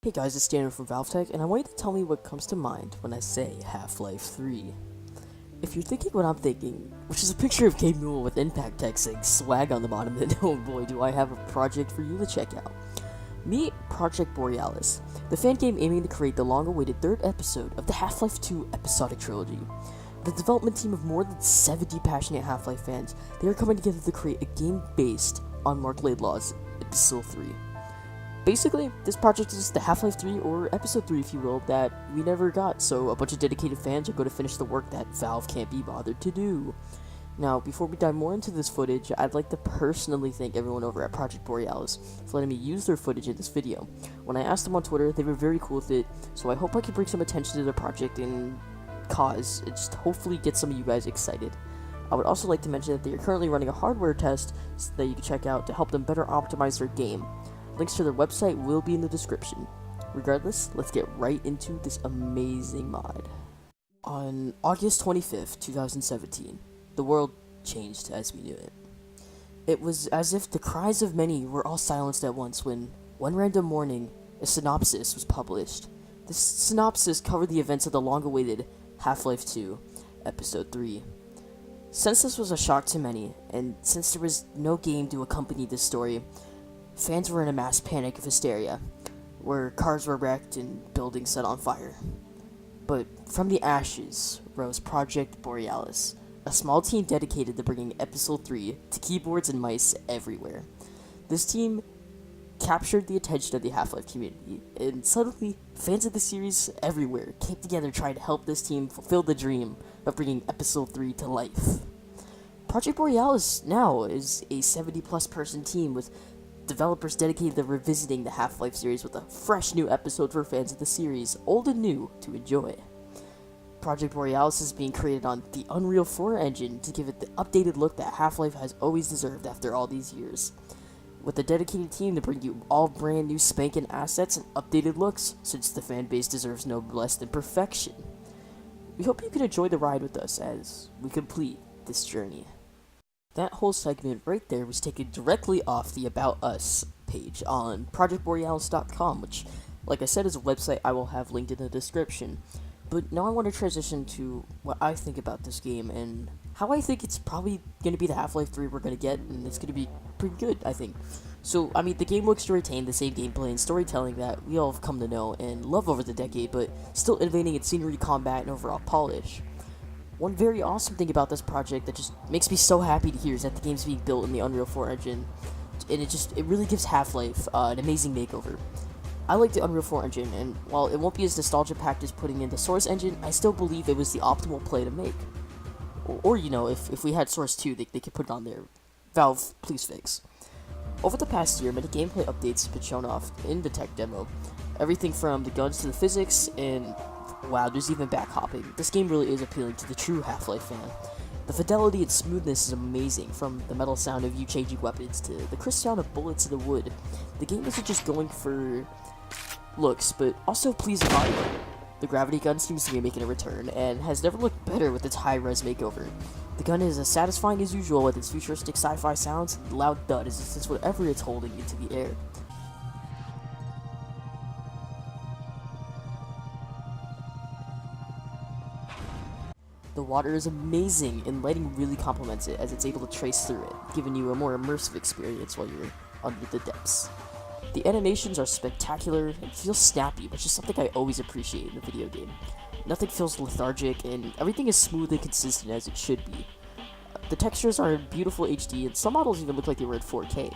Hey guys, it's Daniel from ValveTech, and I want you to tell me what comes to mind when I say Half-Life 3. If you're thinking what I'm thinking, which is a picture of K Mule with impact text saying swag on the bottom, then oh boy do I have a project for you to check out. Meet Project Borealis, the fan game aiming to create the long-awaited third episode of the Half-Life 2 episodic trilogy. The development team of more than 70 passionate Half-Life fans, they are coming together to create a game based on Mark Laidlaw's Episode 3. Basically, this project is the Half-Life 3, or Episode 3 if you will, that we never got, so a bunch of dedicated fans are going to finish the work that Valve can't be bothered to do. Now, before we dive more into this footage, I'd like to personally thank everyone over at Project Borealis for letting me use their footage in this video. When I asked them on Twitter, they were very cool with it, so I hope I can bring some attention to their project and cause, and just hopefully get some of you guys excited. I would also like to mention that they are currently running a hardware test that you can check out to help them better optimize their game. Links to their website will be in the description. Regardless, let's get right into this amazing mod. On August 25th, 2017, the world changed as we knew it. It was as if the cries of many were all silenced at once when, one random morning, a synopsis was published. This synopsis covered the events of the long-awaited Half-Life 2, Episode 3. Since this was a shock to many, and since there was no game to accompany this story, fans were in a mass panic of hysteria, where cars were wrecked and buildings set on fire. But from the ashes rose Project Borealis, a small team dedicated to bringing Episode 3 to keyboards and mice everywhere. This team captured the attention of the Half-Life community, and suddenly, fans of the series everywhere came together trying to help this team fulfill the dream of bringing Episode 3 to life. Project Borealis now is a 70-plus person team with developers dedicated to revisiting the Half-Life series with a fresh new episode for fans of the series, old and new, to enjoy. Project Borealis is being created on the Unreal 4 engine to give it the updated look that Half-Life has always deserved after all these years. With a dedicated team to bring you all brand new spanking assets and updated looks, since the fan base deserves no less than perfection. We hope you can enjoy the ride with us as we complete this journey. That whole segment right there was taken directly off the About Us page on projectborealis.com, which, like I said, is a website I will have linked in the description. But now I want to transition to what I think about this game and how I think it's probably going to be the Half-Life 3 we're going to get, and it's going to be pretty good, I think. So, I mean, the game looks to retain the same gameplay and storytelling that we all have come to know and love over the decade, but still innovating its scenery, combat, and overall polish. One very awesome thing about this project that just makes me so happy to hear is that the game's being built in the Unreal 4 engine, and it really gives Half-Life an amazing makeover. I like the Unreal 4 engine, and while it won't be as nostalgia-packed as putting in the Source engine, I still believe it was the optimal play to make. Or you know, if we had Source 2, they could put it on there. Valve, please fix. Over the past year, many gameplay updates have been shown off in the tech demo. Everything from the guns to the physics, and wow, there's even backhopping. This game really is appealing to the true Half-Life fan. The fidelity and smoothness is amazing, from the metal sound of you changing weapons to the crisp sound of bullets in the wood. The game isn't just going for looks, but also pleasing audio. The gravity gun seems to be making a return, and has never looked better with its high-res makeover. The gun is as satisfying as usual with its futuristic sci-fi sounds, and loud thud as it sends whatever it's holding into the air. The water is amazing, and lighting really complements it as it's able to trace through it, giving you a more immersive experience while you're under the depths. The animations are spectacular and feel snappy, which is something I always appreciate in a video game. Nothing feels lethargic, and everything is smooth and consistent as it should be. The textures are in beautiful HD, and some models even look like they were in 4K.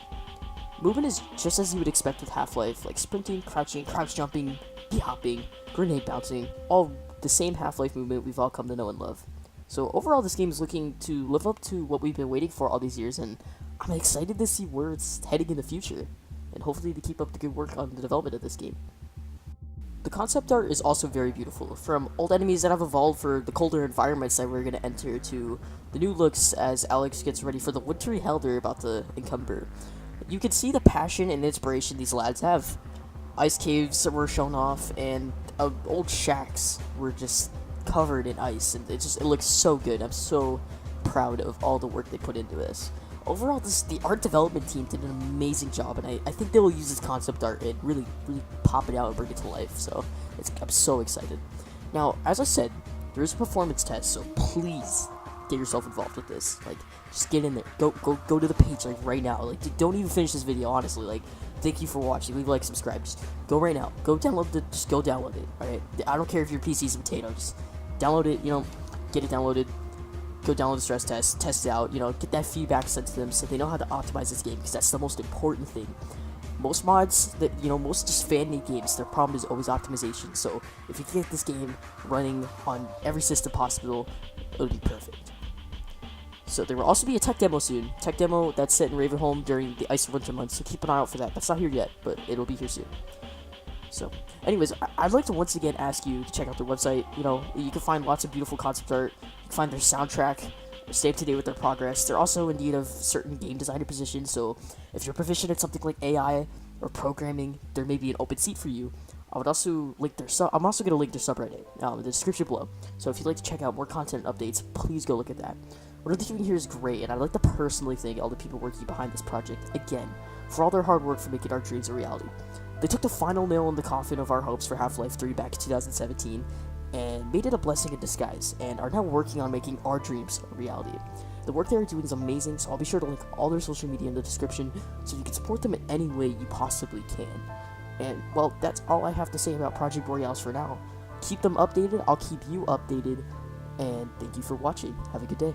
Movement is just as you would expect with Half-Life, like sprinting, crouching, crouch jumping, b-hopping, grenade bouncing, all the same Half-Life movement we've all come to know and love. So overall, this game is looking to live up to what we've been waiting for all these years, and I'm excited to see where it's heading in the future, and hopefully to keep up the good work on the development of this game. The concept art is also very beautiful, from old enemies that have evolved for the colder environments that we're going to enter to the new looks as Alex gets ready for the wintry hell they're about to encumber. You can see the passion and inspiration these lads have. Ice caves were shown off, and old shacks were just covered in ice, and it looks so good. I'm so proud of all the work they put into this. overall, the art development team did an amazing job, and I think they will use this concept art and really pop it out and bring it to life. So I'm so excited. Now, as I said, there is a performance test, so please get yourself involved with this. Like, just get in there. Go to the page like right now. Like, don't even finish this video. Honestly, like, thank you for watching. Leave a like, subscribe. Just go right now. Go download it. Just go download it. All right. I don't care if your PC's a potato. Just download it. Get it downloaded. Go download the stress test. Test it out. Get that feedback sent to them so they know how to optimize this game, because that's the most important thing. Most mods most just fan-made games, their problem is always optimization. So if you can get this game running on every system possible, it would be perfect. So there will also be a tech demo soon. Tech demo that's set in Ravenholm during the ice winter months, so keep an eye out for that. That's not here yet, but it'll be here soon. So, anyways, I'd like to once again ask you to check out their website. You can find lots of beautiful concept art. You can find their soundtrack. Stay up to date with their progress. They're also in need of certain game designer positions, so if you're proficient at something like AI or programming, there may be an open seat for you. I'm also going to link their subreddit in the description below. So if you'd like to check out more content and updates, please go look at that. What they're doing here is great, and I'd like to personally thank all the people working behind this project again for all their hard work for making our dreams a reality. They took the final nail in the coffin of our hopes for Half-Life 3 back in 2017 and made it a blessing in disguise, and are now working on making our dreams a reality. The work they are doing is amazing, so I'll be sure to link all their social media in the description so you can support them in any way you possibly can. And, well, that's all I have to say about Project Borealis for now. Keep them updated, I'll keep you updated, and thank you for watching. Have a good day.